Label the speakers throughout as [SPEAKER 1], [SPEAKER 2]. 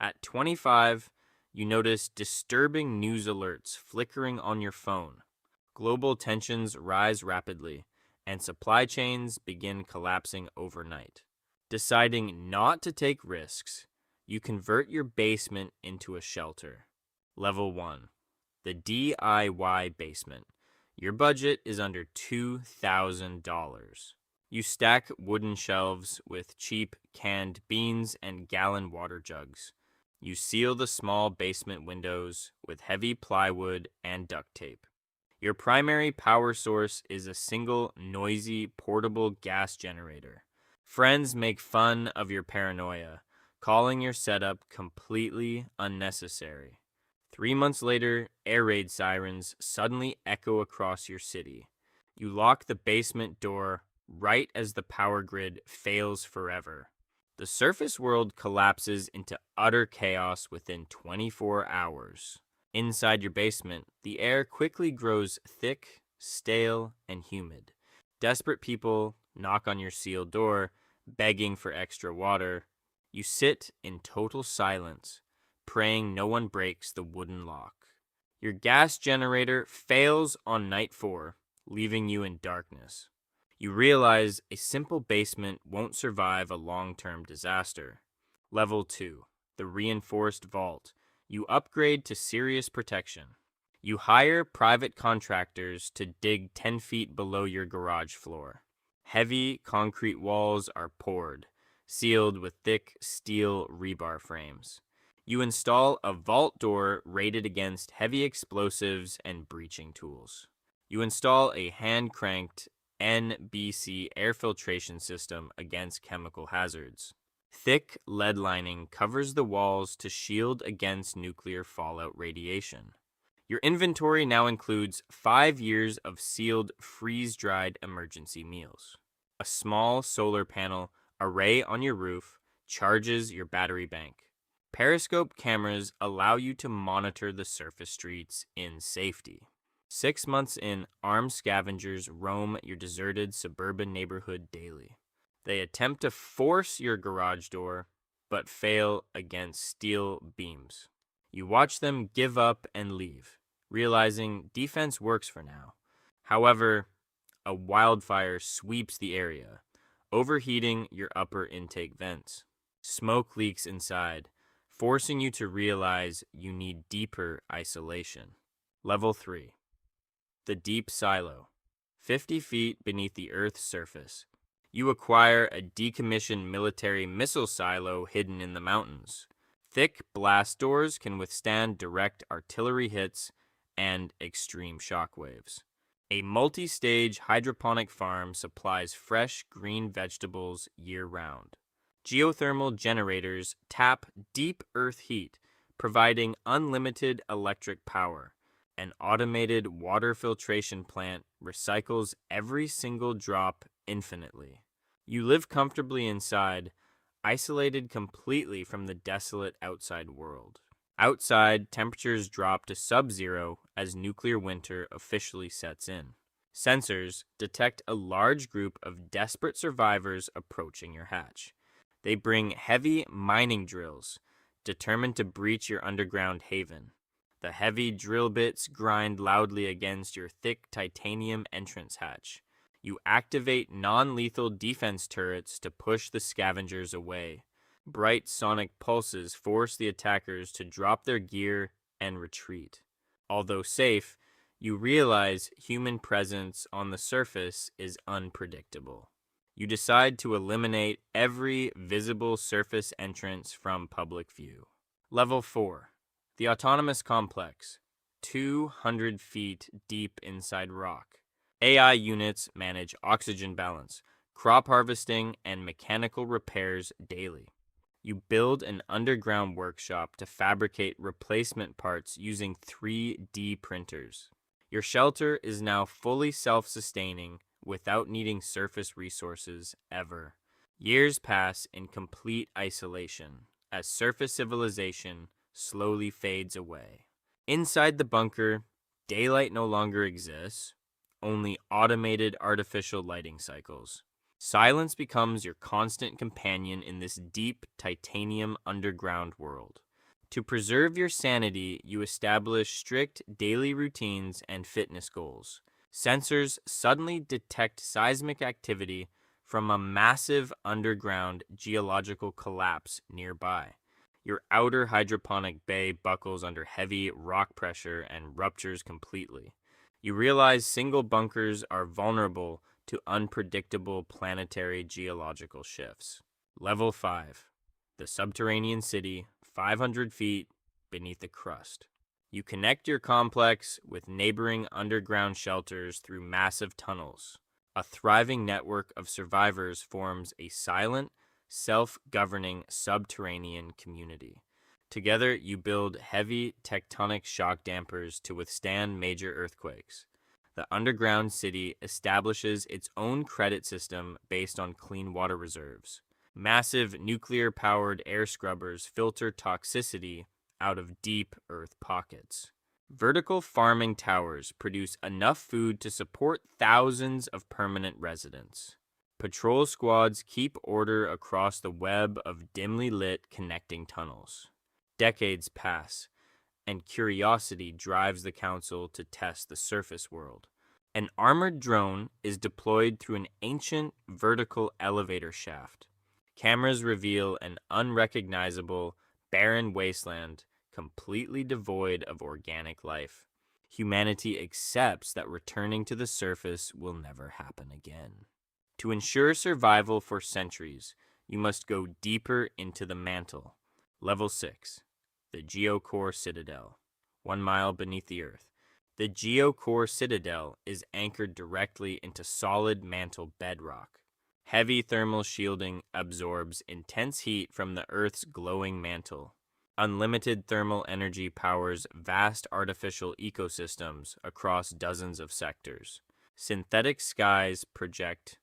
[SPEAKER 1] At 25, you notice disturbing news alerts flickering on your phone. Global tensions rise rapidly, and supply chains begin collapsing overnight. Deciding not to take risks, you convert your basement into a shelter. Level 1. The DIY basement. Your budget is under $2,000. You stack wooden shelves with cheap canned beans and gallon water jugs. You seal the small basement windows with heavy plywood and duct tape. Your primary power source is a single, noisy, portable gas generator. Friends make fun of your paranoia, calling your setup completely unnecessary. 3 months later, air raid sirens suddenly echo across your city. You lock the basement door right as the power grid fails forever. The surface world collapses into utter chaos within 24 hours. Inside your basement, the air quickly grows thick, stale, and humid. Desperate people knock on your sealed door, begging for extra water. You sit in total silence, praying no one breaks the wooden lock. Your gas generator fails on night 4, leaving you in darkness. You realize a simple basement won't survive a long-term disaster. Level 2, the reinforced vault. You upgrade to serious protection. You hire private contractors to dig 10 feet below your garage floor. Heavy concrete walls are poured, sealed with thick steel rebar frames. You install a vault door rated against heavy explosives and breaching tools. You install a hand-cranked NBC air filtration system against chemical hazards. Thick lead lining covers the walls to shield against nuclear fallout radiation. Your inventory now includes 5 years of sealed, freeze-dried emergency meals. A small solar panel array on your roof charges your battery bank. Periscope cameras allow you to monitor the surface streets in safety. 6 months in, armed scavengers roam your deserted suburban neighborhood daily. They attempt to force your garage door, but fail against steel beams. You watch them give up and leave, realizing defense works for now. However, a wildfire sweeps the area, overheating your upper intake vents. Smoke leaks inside, forcing you to realize you need deeper isolation. Level 3. The deep silo. 50 feet beneath the Earth's surface. You acquire a decommissioned military missile silo hidden in the mountains. Thick blast doors can withstand direct artillery hits and extreme shockwaves. A multi-stage hydroponic farm supplies fresh green vegetables year-round. Geothermal generators tap deep earth heat, providing unlimited electric power. An automated water filtration plant recycles every single drop infinitely. You live comfortably inside, isolated completely from the desolate outside world. Outside, temperatures drop to sub-zero as nuclear winter officially sets in. Sensors detect a large group of desperate survivors approaching your hatch. They bring heavy mining drills, determined to breach your underground haven. The heavy drill bits grind loudly against your thick titanium entrance hatch. You activate non-lethal defense turrets to push the scavengers away. Bright sonic pulses force the attackers to drop their gear and retreat. Although safe, you realize human presence on the surface is unpredictable. You decide to eliminate every visible surface entrance from public view. Level 4. The Autonomous Complex. 200 feet deep inside rock. AI units manage oxygen balance, crop harvesting, and mechanical repairs daily. You build an underground workshop to fabricate replacement parts using 3D printers. Your shelter is now fully self-sustaining without needing surface resources ever. Years pass in complete isolation as surface civilization slowly fades away. Inside the bunker, daylight no longer exists, only automated artificial lighting cycles. Silence becomes your constant companion in this deep titanium underground world. To preserve your sanity, you establish strict daily routines and fitness goals. Sensors suddenly detect seismic activity from a massive underground geological collapse nearby. Your outer hydroponic bay buckles under heavy rock pressure and ruptures completely. You realize single bunkers are vulnerable to unpredictable planetary geological shifts. Level 5. The Subterranean City, 500 feet beneath the crust. You connect your complex with neighboring underground shelters through massive tunnels. A thriving network of survivors forms a silent, self-governing subterranean community. Together, you build heavy tectonic shock dampers to withstand major earthquakes. The underground city establishes its own credit system based on clean water reserves. Massive nuclear-powered air scrubbers filter toxicity out of deep earth pockets. Vertical farming towers produce enough food to support thousands of permanent residents. Patrol squads keep order across the web of dimly lit connecting tunnels. Decades pass, and curiosity drives the council to test the surface world. An armored drone is deployed through an ancient vertical elevator shaft. Cameras reveal an unrecognizable, barren wasteland completely devoid of organic life. Humanity accepts that returning to the surface will never happen again. To ensure survival for centuries, you must go deeper into the mantle. Level 6. The Geo-Core Citadel, 1 mile beneath the earth. The Geo-Core Citadel is anchored directly into solid mantle bedrock. Heavy thermal shielding absorbs intense heat from the Earth's glowing mantle. Unlimited thermal energy powers vast artificial ecosystems across dozens of sectors. Synthetic skies project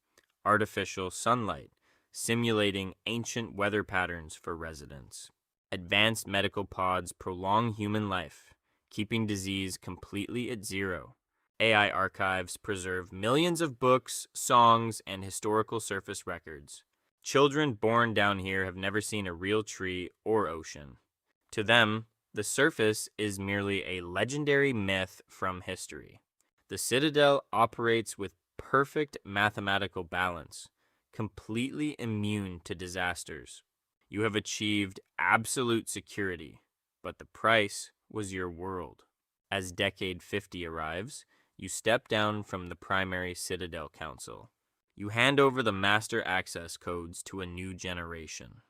[SPEAKER 1] artificial sunlight, simulating ancient weather patterns for residents. Advanced medical pods prolong human life, keeping disease completely at zero. AI archives preserve millions of books, songs, and historical surface records. Children born down here have never seen a real tree or ocean. To them, the surface is merely a legendary myth from history. The Citadel operates with perfect mathematical balance, completely immune to disasters. You have achieved absolute security, but the price was your world. As Decade 50 arrives, you step down from the primary Citadel Council. You hand over the master access codes to a new generation.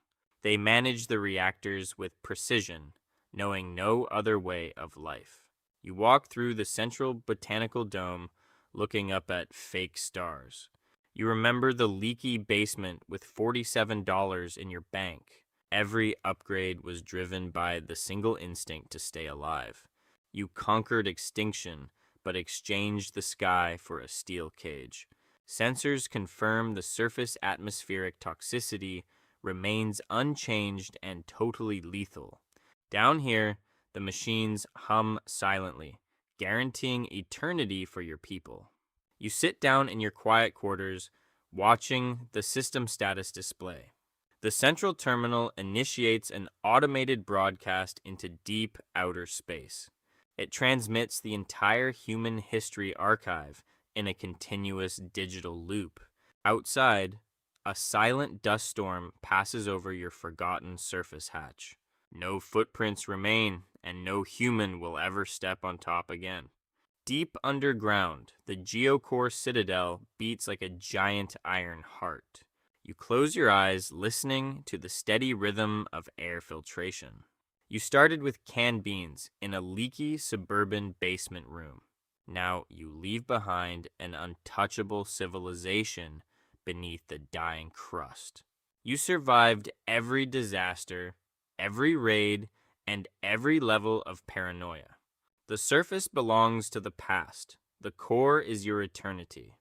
[SPEAKER 1] They manage the reactors with precision, knowing no other way of life. You walk through the central botanical dome, looking up at fake stars. You remember the leaky basement with $47 in your bank. Every upgrade was driven by the single instinct to stay alive. You conquered extinction, but exchanged the sky for a steel cage. Sensors confirm the surface atmospheric toxicity remains unchanged and totally lethal. Down here, the machines hum silently, guaranteeing eternity for your people. You sit down in your quiet quarters, watching the system status display. The central terminal initiates an automated broadcast into deep outer space. It transmits the entire human history archive in a continuous digital loop. Outside, a silent dust storm passes over your forgotten surface hatch. No footprints remain, and no human will ever step on top again. Deep underground, the Geo-Core Citadel beats like a giant iron heart. You close your eyes, listening to the steady rhythm of air filtration. You started with canned beans in a leaky suburban basement room. Now you leave behind an untouchable civilization beneath the dying crust. You survived every disaster, every raid, and every level of paranoia. The surface belongs to the past. The core is your eternity.